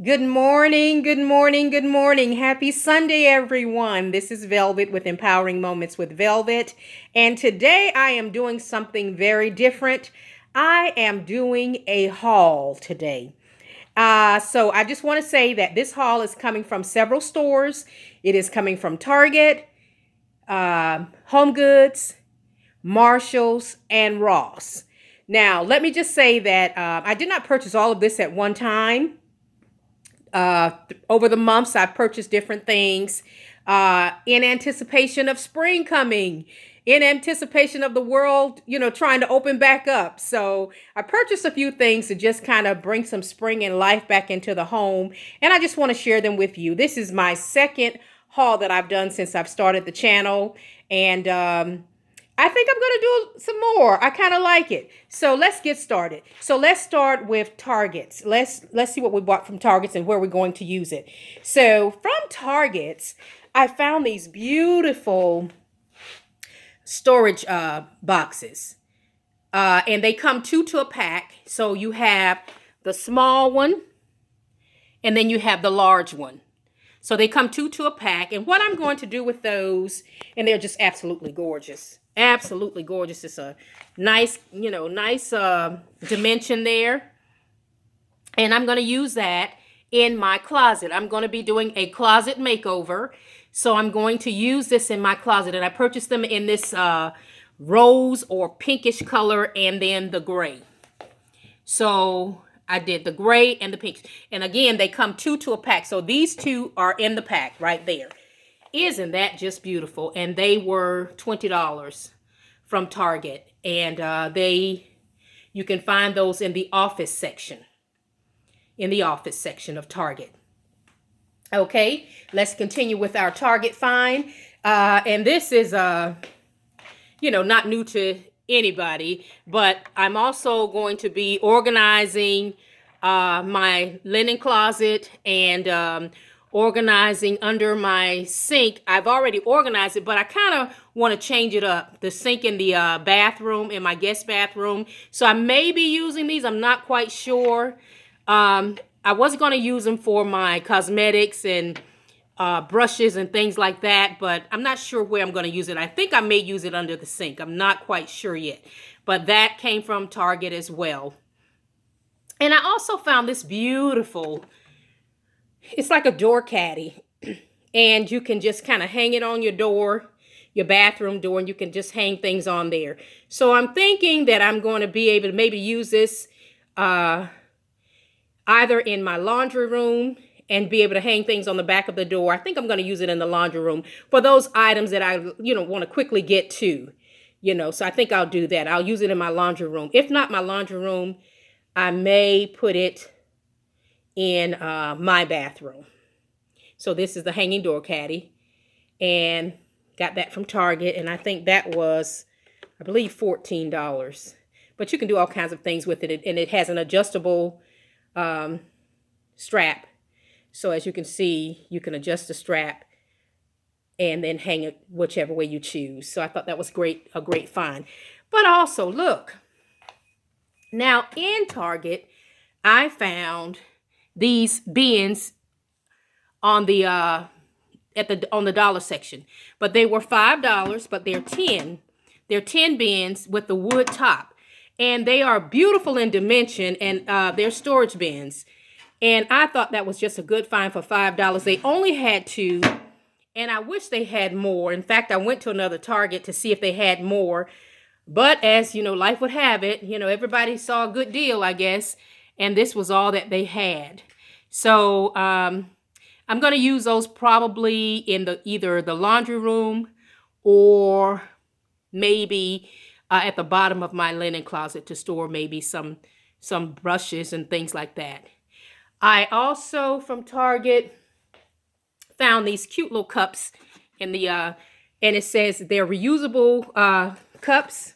Good morning, good morning, good morning. Happy Sunday, everyone. This is Velvet with Empowering Moments with Velvet. And today I am doing something very different. I am doing a haul today. So I just want to say that this haul is coming from several stores. It is coming from Target, Home Goods, Marshalls, and Ross. Now, let me just say that I did not purchase all of this at one time. Over the months, I've purchased different things in anticipation of spring coming, in anticipation of the world, trying to open back up. So I purchased a few things to just kind of bring some spring and life back into the home. And I just want to share them with you. This is my second haul that I've done since I've started the channel. And I think I'm going to do some more. I kind of like it. So let's get started. So let's start with Targets. Let's see what we bought from Targets and where we're going to use it. So from Targets, I found these beautiful storage boxes. And they come two to a pack. So you have the small one and then you have the large one. So they come two to a pack. And what I'm going to do with those, and they're just absolutely gorgeous. Absolutely gorgeous. It's a nice, nice dimension there. And I'm going to use that in my closet. I'm going to be doing a closet makeover. So I'm going to use this in my closet. And I purchased them in this rose or pinkish color and then the gray. So I did the gray and the pink. And again, they come two to a pack. So these two are in the pack right there. Isn't that just beautiful? And they were $20 from Target. And you can find those in the office section. In the office section of Target. Okay, let's continue with our Target find. And this is, not new to anybody, but I'm also going to be organizing my linen closet and organizing under my sink. I've already organized it, but I kind of want to change it up. The sink in the bathroom, in my guest bathroom. So I may be using these. I'm not quite sure. I was going to use them for my cosmetics and brushes and things like that, but I'm not sure where I'm going to use it. I think I may use it under the sink. I'm not quite sure yet, but that came from Target as well. And I also found this beautiful, it's like a door caddy, and you can just kind of hang it on your door, your bathroom door, and you can just hang things on there. So I'm thinking that I'm going to be able to maybe use this either in my laundry room and be able to hang things on the back of the door. I think I'm going to use it in the laundry room for those items that I, want to quickly get to, so I think I'll do that. I'll use it in my laundry room. If not my laundry room, I may put it in my bathroom. So this is the hanging door caddy, and got that from Target. And I think that was, I believe, $14, but you can do all kinds of things with it. And it has an adjustable strap. So as you can see, you can adjust the strap and then hang it whichever way you choose. So I thought that was a great find. But also, look, now in Target, I found these bins on the on the dollar section, but they were $5, but they're 10. They're 10 bins with the wood top, and they are beautiful in dimension, and they're storage bins. And I thought that was just a good find for $5. They only had two, and I wish they had more. In fact, I went to another Target to see if they had more. But as, life would have it, everybody saw a good deal, I guess. And this was all that they had. So I'm going to use those probably in either the laundry room or maybe at the bottom of my linen closet to store maybe some brushes and things like that. I also, from Target, found these cute little cups in the, and it says they're reusable cups.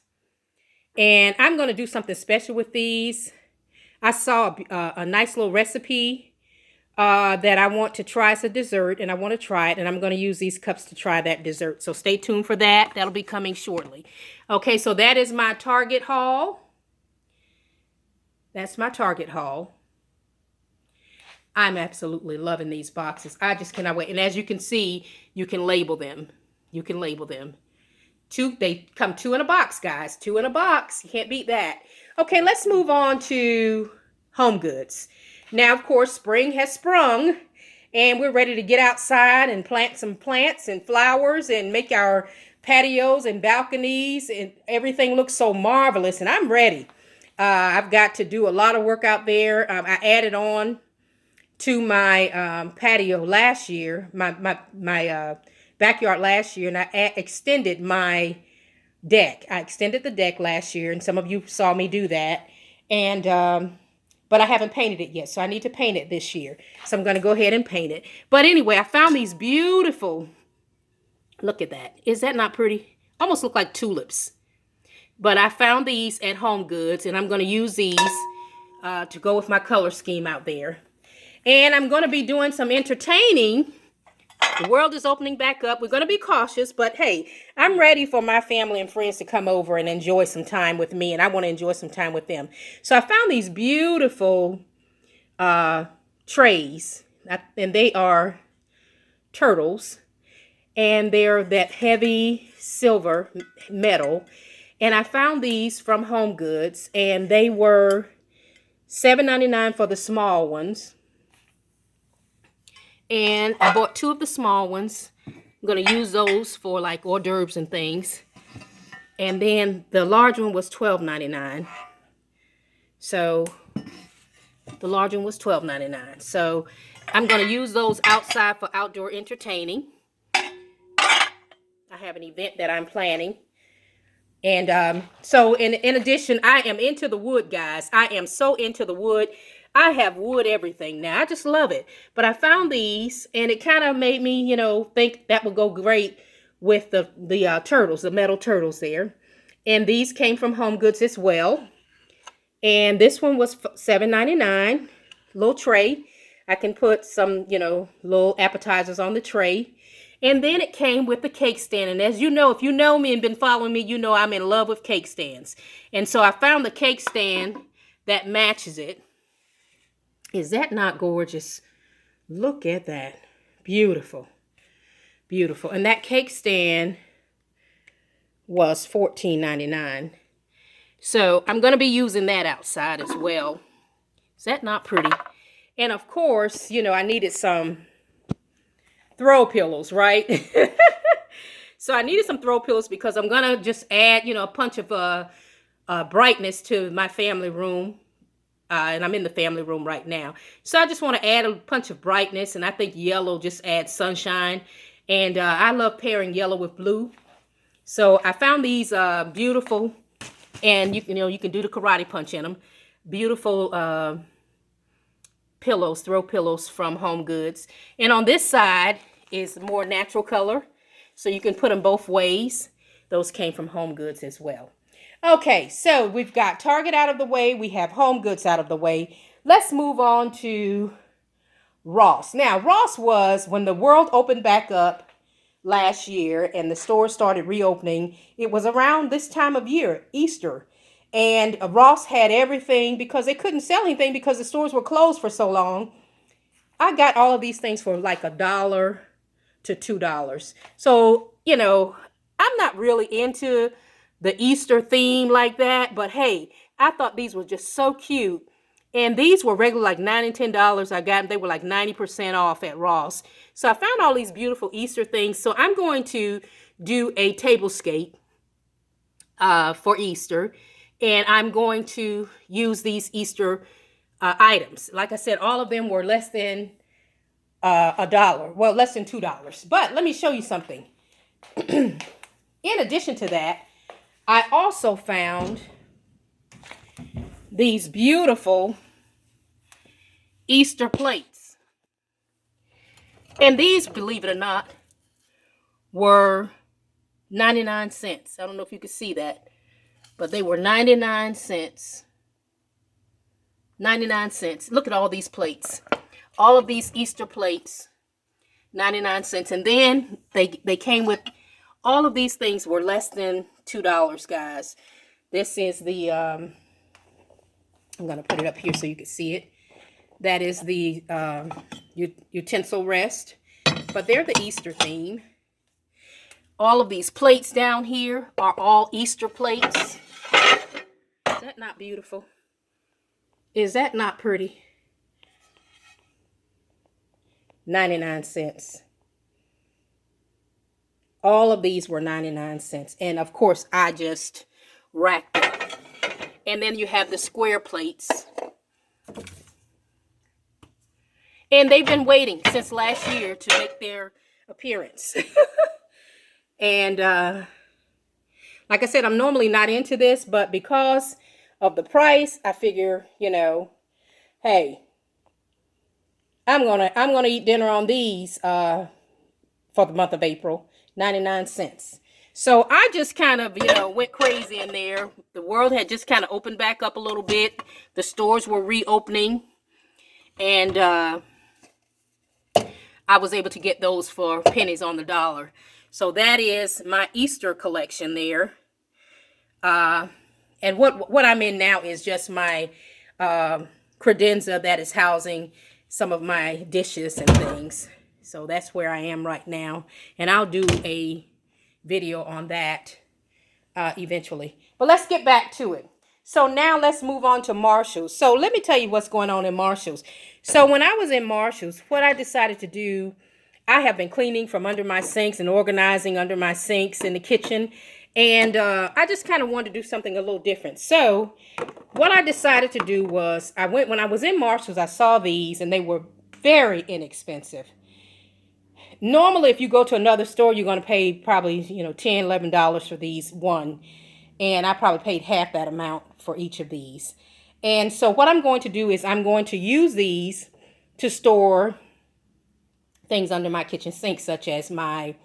And I'm going to do something special with these. I saw a nice little recipe that I want to try as a dessert, and I want to try it, and I'm going to use these cups to try that dessert. So stay tuned for that. That'll be coming shortly. Okay, so that is my Target haul. That's my Target haul. I'm absolutely loving these boxes. I just cannot wait. And as you can see, you can label them. You can label them. They come two in a box, guys. Two in a box. You can't beat that. Okay, let's move on to home goods. Now, of course, spring has sprung, and we're ready to get outside and plant some plants and flowers and make our patios and balconies, and everything looks so marvelous, and I'm ready. I've got to do a lot of work out there. I added on to my patio last year, my backyard last year, and I extended my deck. I extended the deck last year, and some of you saw me do that. And but I haven't painted it yet, so I need to paint it this year. So I'm going to go ahead and paint it. But anyway, I found these beautiful. Look at that. Is that not pretty? Almost look like tulips. But I found these at Home Goods, and I'm going to use these to go with my color scheme out there. And I'm going to be doing some entertaining. The world is opening back up. We're going to be cautious, but hey, I'm ready for my family and friends to come over and enjoy some time with me, and I want to enjoy some time with them. So I found these beautiful trays, and they are turtles, and they're that heavy silver metal. And I found these from Home Goods, and they were $7.99 for the small ones. And I bought two of the small ones. I'm going to use those for like hors d'oeuvres and things. And then the large one was $12.99. So the large one was $12.99. So I'm going to use those outside for outdoor entertaining. I have an event that I'm planning. And so in addition, I am into the wood, guys. I am so into the wood. I have wood everything now. I just love it. But I found these, and it kind of made me, you know, think that would go great with the turtles, the metal turtles there. And these came from Home Goods as well. And this one was $7.99, little tray. I can put some, you know, little appetizers on the tray. And then it came with the cake stand. And as you know, if you know me and been following me, you know I'm in love with cake stands. And so I found the cake stand that matches it. Is that not gorgeous? Look at that. Beautiful. Beautiful. And that cake stand was $14.99. So I'm going to be using that outside as well. Is that not pretty? And of course, you know, I needed some throw pillows, right? So I needed some throw pillows because I'm going to just add, you know, a punch of brightness to my family room. And I'm in the family room right now. So I just want to add a punch of brightness. And I think yellow just adds sunshine. And I love pairing yellow with blue. So I found these beautiful. And you can do the karate punch in them. Beautiful pillows, throw pillows from Home Goods. And on this side is more natural color. So you can put them both ways. Those came from Home Goods as well. Okay, so we've got Target out of the way. We have Home Goods out of the way. Let's move on to Ross. Now, Ross was, when the world opened back up last year and the stores started reopening, it was around this time of year, Easter. And Ross had everything because they couldn't sell anything because the stores were closed for so long. I got all of these things for like $1 to $2. So, you know, I'm not really into the Easter theme like that, but hey, I thought these were just so cute. And these were regular like $9 and $10. I got them. They were like 90% off at Ross. So I found all these beautiful Easter things. So I'm going to do a tablescape for Easter. And I'm going to use these Easter items. Like I said, all of them were less than $1. Well, less than $2. But let me show you something. In addition to that, I also found these beautiful Easter plates. And these, believe it or not, were 99 cents. I don't know if you can see that, but they were 99 cents. 99 cents. Look at all these plates. All of these Easter plates, 99 cents. And then they came with, all of these things were less than $2, guys. This is the, I'm going to put it up here so you can see it. That is the utensil rest. But they're the Easter theme. All of these plates down here are all Easter plates. Is that not beautiful? Is that not pretty? 99 cents. All of these were 99 cents. And of course, I just racked them. And then you have the square plates. And they've been waiting since last year to make their appearance. And like I said, I'm normally not into this, but because of the price, I figure, you know, hey, I'm gonna eat dinner on these for the month of April, 99 cents. So I just kind of, you know, went crazy in there. The world had just kind of opened back up a little bit. The stores were reopening, and I was able to get those for pennies on the dollar. So that is my Easter collection there. And what I'm in now is just my credenza that is housing some of my dishes and things. So that's where I am right now. And I'll do a video on that eventually. But let's get back to it. So now let's move on to Marshall's. So let me tell you what's going on in Marshall's. So when I was in Marshall's, what I decided to do, I have been cleaning from under my sinks and organizing under my sinks in the kitchen. And I just kind of wanted to do something a little different. So what I decided to do was when I was in Marshall's, I saw these and they were very inexpensive. Normally, if you go to another store, you're going to pay probably, you know, $10, $11 for these one. And I probably paid half that amount for each of these. And so what I'm going to do is I'm going to use these to store things under my kitchen sink, such as my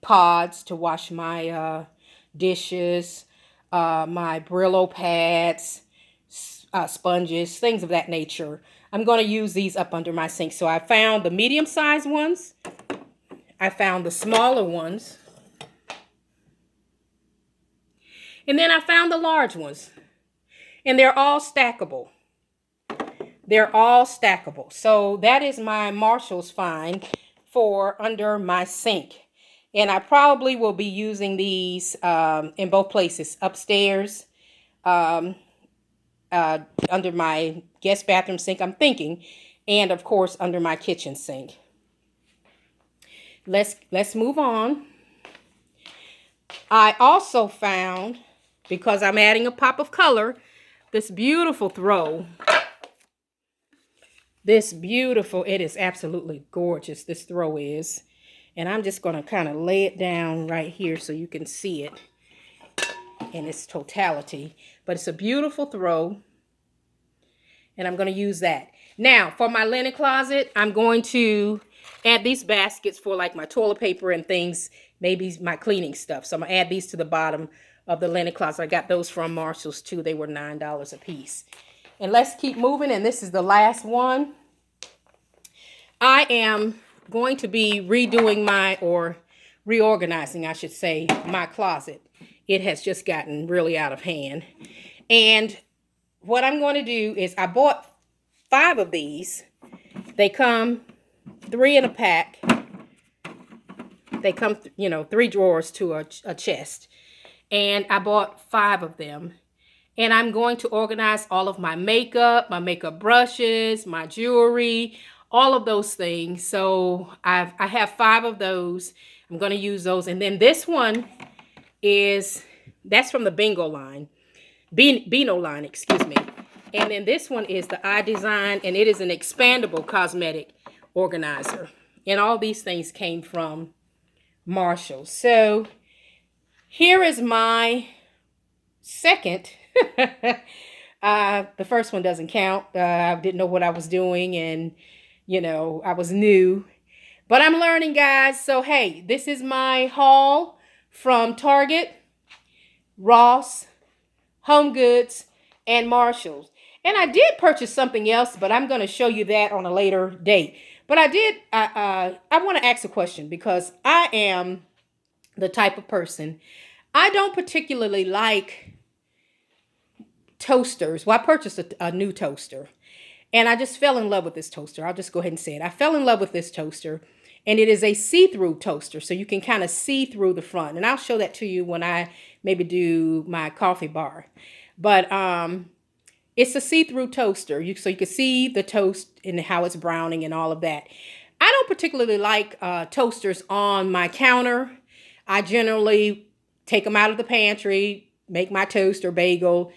pods to wash my dishes, my Brillo pads, sponges, things of that nature. I'm going to use these up under my sink. So I found the medium-sized ones. I found the smaller ones. And then I found the large ones. And they're all stackable. They're all stackable. So that is my Marshall's find for under my sink. And I probably will be using these in both places. Upstairs, under my guest bathroom sink, I'm thinking. And of course, under my kitchen sink. Let's move on. I also found, because I'm adding a pop of color, this beautiful throw. This beautiful, it is absolutely gorgeous, this throw is. And I'm just going to kind of lay it down right here so you can see it in its totality. But it's a beautiful throw. And I'm going to use that. Now, for my linen closet, I'm going to add these baskets for like my toilet paper and things, maybe my cleaning stuff. So I'm going to add these to the bottom of the linen closet. I got those from Marshall's too. They were $9 a piece. And let's keep moving. And this is the last one. I am going to be redoing or reorganizing, I should say, my closet. It has just gotten really out of hand. And what I'm going to do is I bought 5 of these. They come 3 in a pack. They come, 3 drawers to a chest. And I bought 5 of them. And I'm going to organize all of my makeup brushes, my jewelry, all of those things. So I have 5 of those. I'm going to use those. And then this one that's from the Bingo line. Beano line, excuse me. And then this one is the iDesign, and it is an expandable cosmetic organizer. And all these things came from Marshall. So here is my second. The first one doesn't count. I didn't know what I was doing, and I was new, but I'm learning, guys. So hey, this is my haul from Target, Ross, Home Goods, and Marshall's. And I did purchase something else, but I'm going to show you that on a later date. But I want to ask a question, because I am the type of person, I don't particularly like toasters. Well, I purchased a new toaster. And I just fell in love with this toaster. I'll just go ahead and say it. I fell in love with this toaster. And it is a see-through toaster. So you can kind of see through the front. And I'll show that to you when I maybe do my coffee bar. But it's a see-through toaster. So you can see the toast and how it's browning and all of that. I don't particularly like toasters on my counter. I generally take them out of the pantry, make my toast or bagel,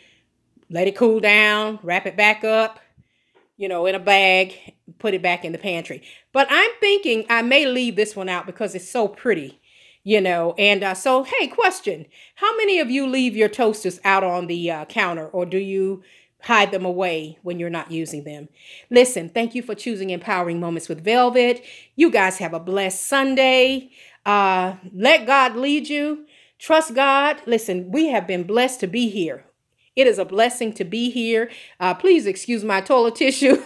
let it cool down, wrap it back up, in a bag, put it back in the pantry. But I'm thinking I may leave this one out because it's so pretty, And so, hey, question. How many of you leave your toasters out on the counter, or do you hide them away when you're not using them? Listen, thank you for choosing Empowering Moments with Velvet. You guys have a blessed Sunday. Let God lead you. Trust God. Listen, we have been blessed to be here. It is a blessing to be here. Please excuse my toilet tissue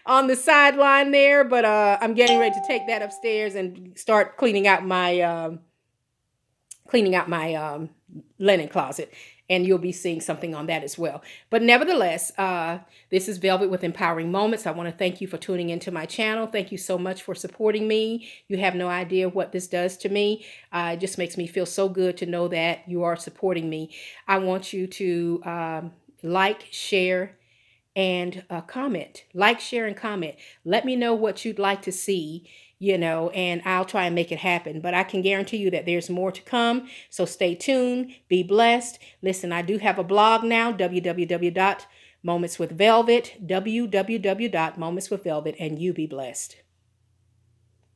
on the sideline there, but I'm getting ready to take that upstairs and start cleaning out my linen closet. And you'll be seeing something on that as well. But nevertheless, this is Velvet with Empowering Moments. I want to thank you for tuning into my channel. Thank you so much for supporting me. You have no idea what this does to me. It just makes me feel so good to know that you are supporting me. I want you to like, share, and comment. Like, share, and comment. Let me know what you'd like to see, and I'll try and make it happen. But I can guarantee you that there's more to come. So stay tuned. Be blessed. Listen, I do have a blog now, www.momentswithvelvet, www.momentswithvelvet, and you be blessed.